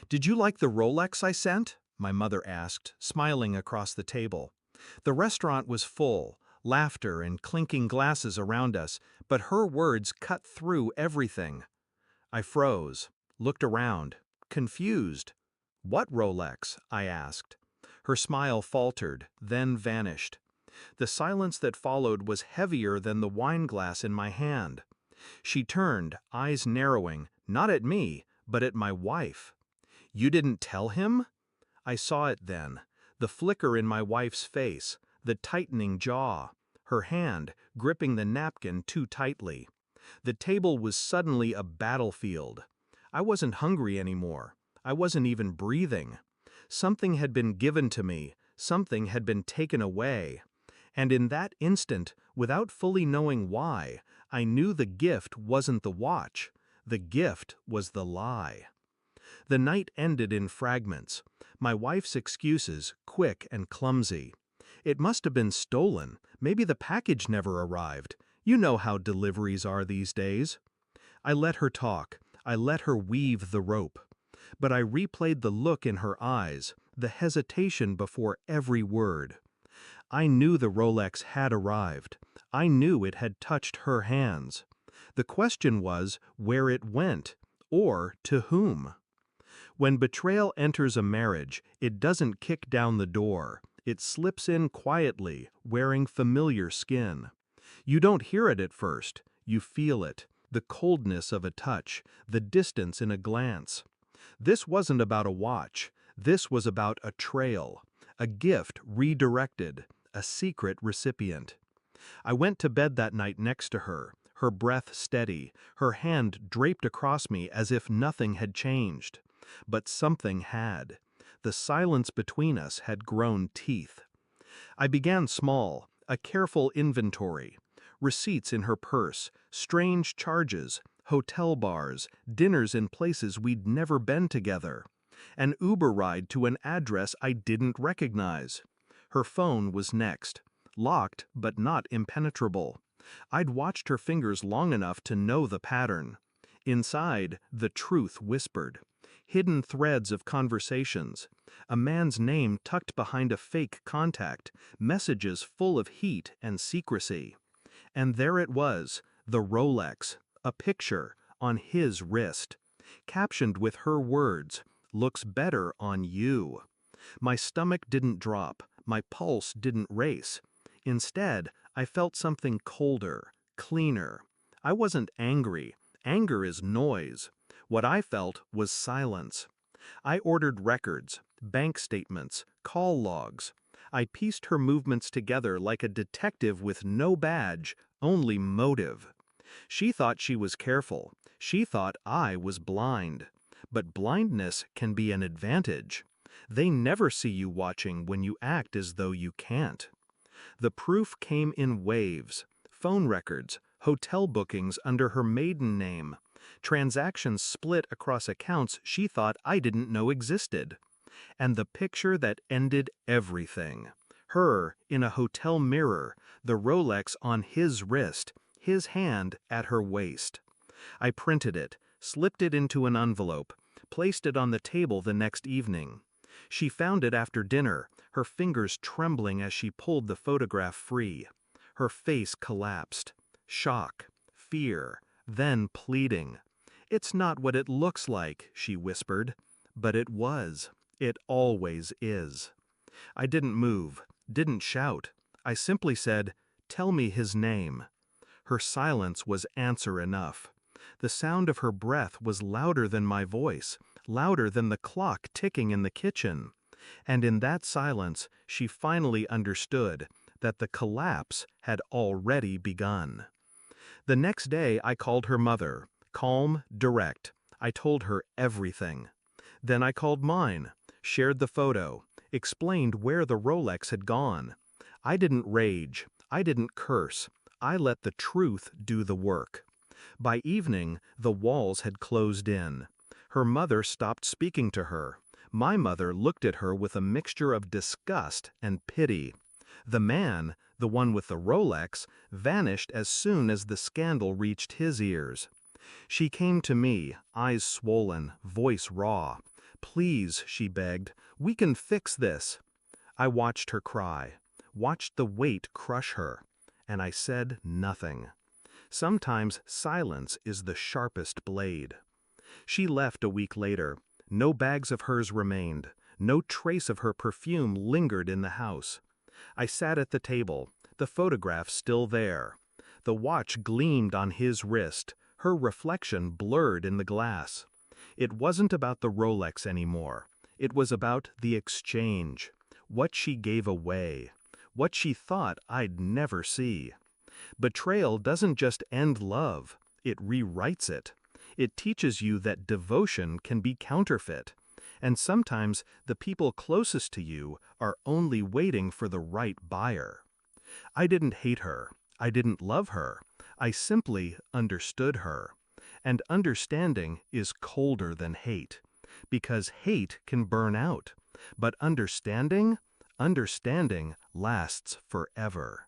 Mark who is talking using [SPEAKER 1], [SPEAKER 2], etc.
[SPEAKER 1] Did you like the Rolex I sent? My mother asked, smiling across the table. The restaurant was full, laughter and clinking glasses around us, but her words cut through everything. I froze, looked around, confused. What Rolex? I asked. Her smile faltered, then vanished. The silence that followed was heavier than the wine glass in my hand. She turned, eyes narrowing, not at me, but at my wife. You didn't tell him? I saw it then, the flicker in my wife's face, the tightening jaw, her hand gripping the napkin too tightly. The table was suddenly a battlefield. I wasn't hungry anymore. I wasn't even breathing. Something had been given to me, something had been taken away. And in that instant, without fully knowing why, I knew the gift wasn't the watch. The gift was the lie. The night ended in fragments. My wife's excuses, quick and clumsy. It must have been stolen. Maybe the package never arrived. You know how deliveries are these days. I let her talk. I let her weave the rope. But I replayed the look in her eyes, the hesitation before every word. I knew the Rolex had arrived. I knew it had touched her hands. The question was where it went, or to whom. When betrayal enters a marriage, it doesn't kick down the door. It slips in quietly, wearing familiar skin. You don't hear it at first. You feel it, the coldness of a touch, the distance in a glance. This wasn't about a watch. This was about a trail, a gift redirected, a secret recipient. I went to bed that night next to her breath steady, her hand draped across me as if nothing had changed. But something had. The silence between us had grown teeth. I began small, a careful inventory. Receipts in her purse, strange charges, hotel bars, dinners in places we'd never been together. An Uber ride to an address I didn't recognize. Her phone was next. Locked, but not impenetrable. I'd watched her fingers long enough to know the pattern. Inside, the truth whispered. Hidden threads of conversations. A man's name tucked behind a fake contact. Messages full of heat and secrecy. And there it was, the Rolex, a picture, on his wrist. Captioned with her words, "Looks better on you." My stomach didn't drop. My pulse didn't race. Instead, I felt something colder, cleaner. I wasn't angry. Anger is noise. What I felt was silence. I ordered records, bank statements, call logs. I pieced her movements together like a detective with no badge, only motive. She thought she was careful. She thought I was blind. But blindness can be an advantage. They never see you watching when you act as though you can't. The proof came in waves. Phone records, hotel bookings under her maiden name, transactions split across accounts she thought I didn't know existed. And the picture that ended everything. Her in a hotel mirror, the Rolex on his wrist, his hand at her waist. I printed it, slipped it into an envelope, placed it on the table the next evening. She found it after dinner, her fingers trembling as she pulled the photograph free. Her face collapsed. Shock, fear, then pleading. "It's not what it looks like," she whispered. But it was. It always is. I didn't move, didn't shout. I simply said, "Tell me his name." Her silence was answer enough. The sound of her breath was louder than my voice, louder than the clock ticking in the kitchen. And in that silence, she finally understood that the collapse had already begun. The next day I called her mother, calm, direct. I told her everything. Then I called mine, shared the photo, explained where the Rolex had gone. I didn't rage. I didn't curse. I let the truth do the work. By evening, the walls had closed in. Her mother stopped speaking to her. My mother looked at her with a mixture of disgust and pity. The man, the one with the Rolex, vanished as soon as the scandal reached his ears. She came to me, eyes swollen, voice raw. "Please," she begged, "we can fix this." I watched her cry, watched the weight crush her, and I said nothing. Sometimes silence is the sharpest blade. She left a week later. No bags of hers remained. No trace of her perfume lingered in the house. I sat at the table, the photograph still there. The watch gleamed on his wrist, her reflection blurred in the glass. It wasn't about the Rolex anymore. It was about the exchange, what she gave away, what she thought I'd never see. Betrayal doesn't just end love, it rewrites it. It teaches you that devotion can be counterfeit. And sometimes the people closest to you are only waiting for the right buyer. I didn't hate her. I didn't love her. I simply understood her. And understanding is colder than hate. Because hate can burn out. But understanding lasts forever.